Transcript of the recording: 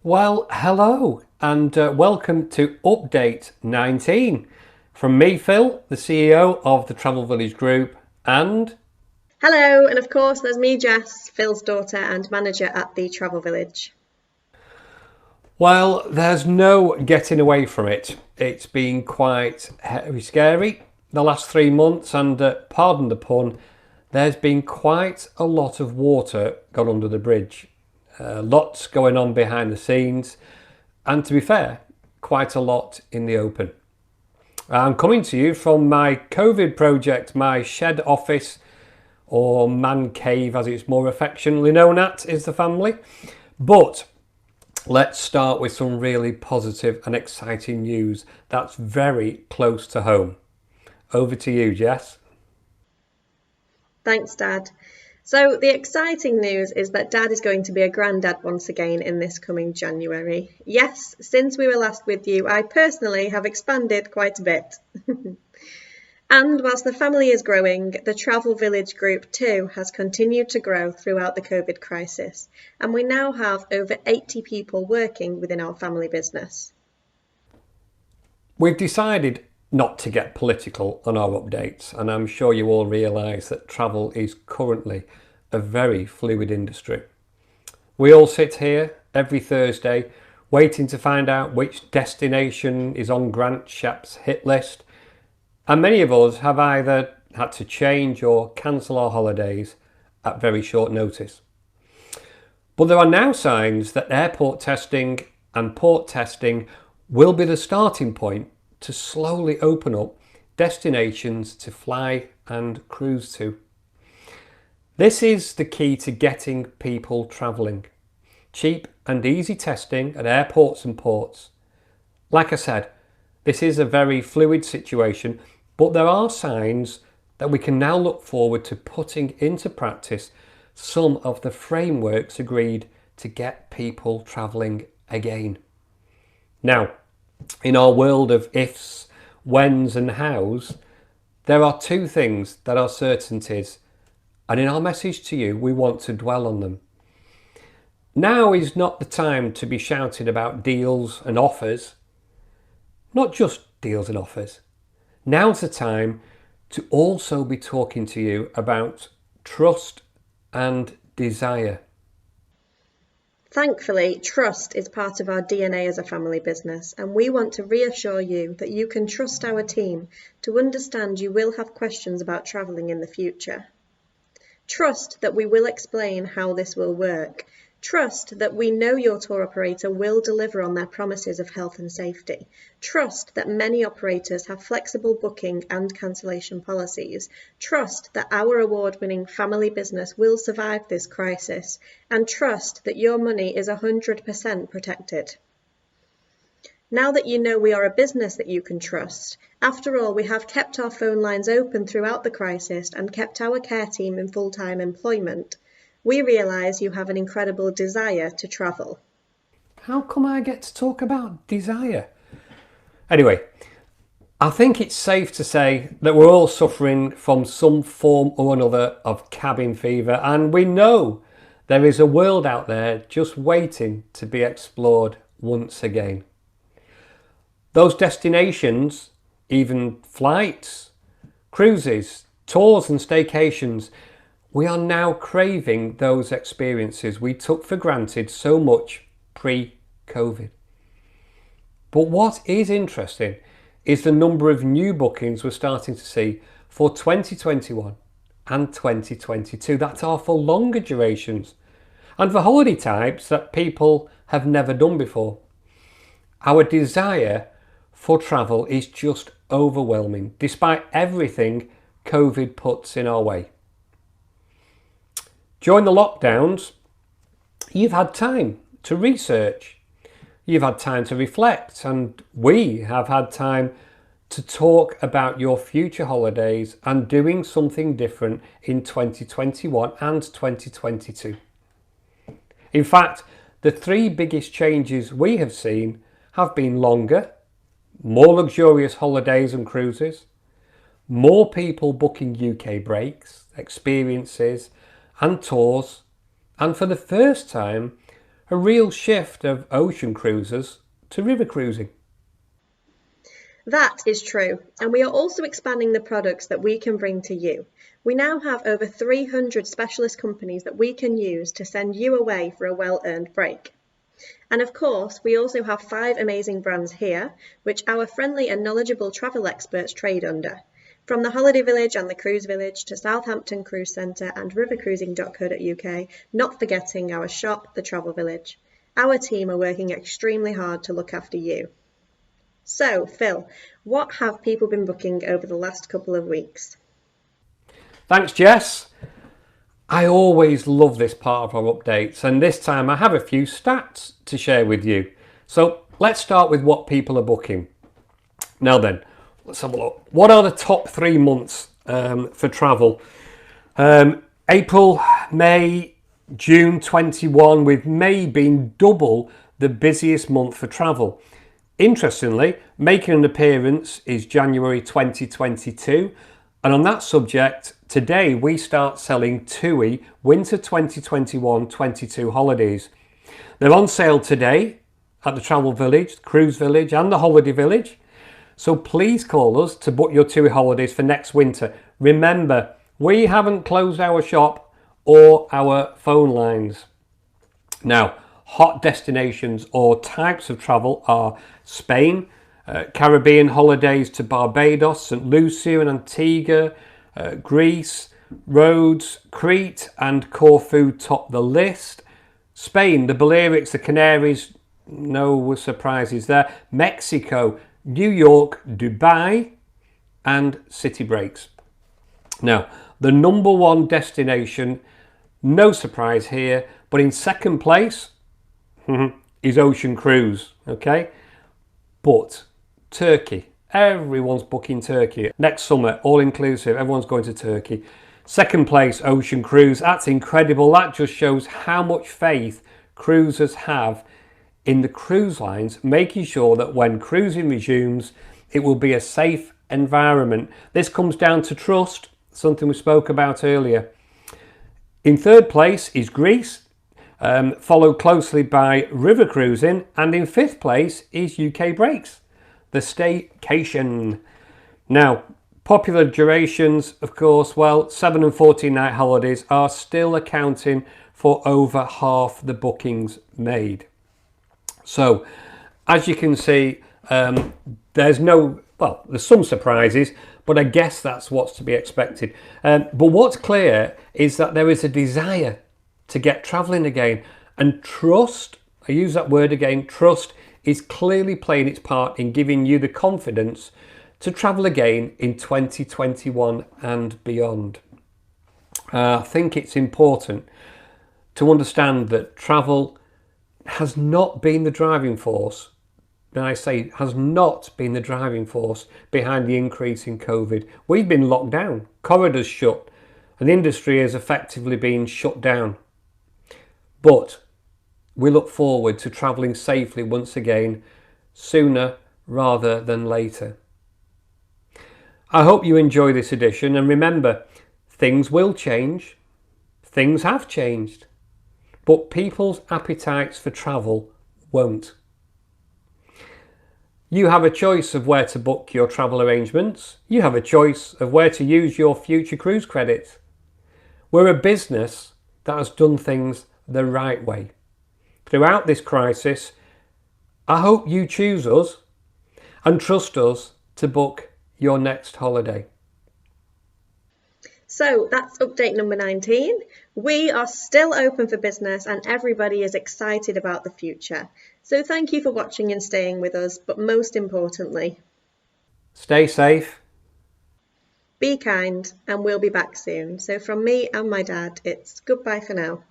Well, hello and welcome to Update 19 from me, Phil, the CEO of the Travel Village Group, and Hello, and of course, there's me, Jess, Phil's daughter and manager at the Travel Village. well, there's no getting away from it. It's been quite scary the last 3 months, and pardon the pun, there's been quite a lot of water gone under the bridge. Lots going on behind the scenes, and to be fair, quite a lot in the open. I'm coming to you from my COVID project, my shed office, or man cave as it's more affectionately known at, is the family. But let's start with some really positive and exciting news that's very close to home. Over to you, Jess. Thanks, Dad. So, the exciting news is that Dad is going to be a granddad once again in this coming January. Yes, since we were last with you, I personally have expanded quite a bit. And whilst the family is growing, the Travel Village Group too has continued to grow throughout the COVID crisis, and we now have over 80 people working within our family business. We've decided not to get political on our updates, and I'm sure you all realise that travel is currently a very fluid industry. We all sit here every Thursday waiting to find out which destination is on Grant Shapps' hit list, and many of us have either had to change or cancel our holidays at very short notice. But there are now signs that airport testing and port testing will be the starting point to slowly open up destinations to fly and cruise to. This is the key to getting people travelling. Cheap and easy testing at airports and ports. Like I said, this is a very fluid situation, but there are signs that we can now look forward to putting into practice some of the frameworks agreed to get people travelling again. Now, in our world of ifs, whens and hows, there are two things that are certainties, and in our message to you, we want to dwell on them. Now is not the time to be shouting about deals and offers, not just deals and offers. Now's the time to also be talking to you about trust and desire. Thankfully, trust is part of our DNA as a family business, and we want to reassure you that you can trust our team to understand you will have questions about travelling in the future. Trust that we will explain how this will work. Trust that we know your tour operator will deliver on their promises of health and safety. Trust that many operators have flexible booking and cancellation policies. Trust that our award-winning family business will survive this crisis. And trust that your money is 100% protected. Now that you know we are a business that you can trust, after all, we have kept our phone lines open throughout the crisis and kept our care team in full-time employment, we realise you have an incredible desire to travel. How come I get to talk about desire? Anyway, I think it's safe to say that we're all suffering from some form or another of cabin fever, and we know there is a world out there just waiting to be explored once again. Those destinations, even flights, cruises, tours and staycations, we are now craving those experiences we took for granted so much pre-COVID. But what is interesting is the number of new bookings we're starting to see for 2021 and 2022 that are for longer durations and for holiday types that people have never done before. Our desire for travel is just overwhelming despite everything COVID puts in our way. During the lockdowns, you've had time to research, you've had time to reflect, and we have had time to talk about your future holidays and doing something different in 2021 and 2022. In fact, the three biggest changes we have seen have been longer, more luxurious holidays and cruises, more people booking UK breaks, experiences and tours, and for the first time, a real shift of ocean cruisers to river cruising. That is true, and we are also expanding the products that we can bring to you. We now have over 300 specialist companies that we can use to send you away for a well-earned break. And of course, we also have 5 amazing brands here, which our friendly and knowledgeable travel experts trade under. From the Holiday Village and the Cruise Village to Southampton Cruise Centre and rivercruising.co.uk, not forgetting our shop, the Travel Village. Our team are working extremely hard to look after you. So, Phil, what have people been booking over the last couple of weeks? Thanks, Jess. I always love this part of our updates, and this time I have a few stats to share with you. So let's start with what people are booking. Now then, let's have a look. What are the top 3 months for travel? April, May, June 21, with May being double the busiest month for travel. Interestingly, making an appearance is January 2022, and on that subject, today we start selling TUI Winter 2021-22 holidays. They're on sale today at the Travel Village, Cruise Village and the Holiday Village. So please call us to book your TUI holidays for next winter. Remember, we haven't closed our shop or our phone lines. Now, hot destinations or types of travel are Spain, Caribbean holidays to Barbados, St. Lucia and Antigua, Greece, Rhodes, Crete and Corfu top the list. Spain, the Balearics, the Canaries, no surprises there. Mexico, New York, Dubai and city breaks. Now, the number 1 destination, no surprise here, but in second place is Ocean Cruise, okay? But Turkey, everyone's booking Turkey. Next summer, all inclusive, everyone's going to Turkey. Second place, Ocean Cruise. That's incredible. That just shows how much faith cruisers have in the cruise lines, making sure that when cruising resumes, it will be a safe environment. This comes down to trust, something we spoke about earlier. In third place is Greece, followed closely by river cruising, and in 5th place is UK breaks, the staycation. Now, popular durations, of course, well, 7 and 14 night holidays are still accounting for over half the bookings made. So, as you can see, there's some surprises, but I guess that's what's to be expected. But what's clear is that there is a desire to get travelling again, and trust, I use that word again, trust is clearly playing its part in giving you the confidence to travel again in 2021 and beyond. I think it's important to understand that travel has not been the driving force, and I say has not been the driving force behind the increase in COVID. We've been locked down, corridors shut, and the industry has effectively been shut down. But we look forward to travelling safely once again, sooner rather than later. I hope you enjoy this edition, and remember, things will change, things have changed, but people's appetites for travel won't. You have a choice of where to book your travel arrangements. You have a choice of where to use your future cruise credits. We're a business that has done things the right way. Throughout this crisis, I hope you choose us and trust us to book your next holiday. So that's update number 19. We are still open for business and everybody is excited about the future. So thank you for watching and staying with us, but most importantly, stay safe, be kind, and we'll be back soon. So from me and my dad, it's goodbye for now.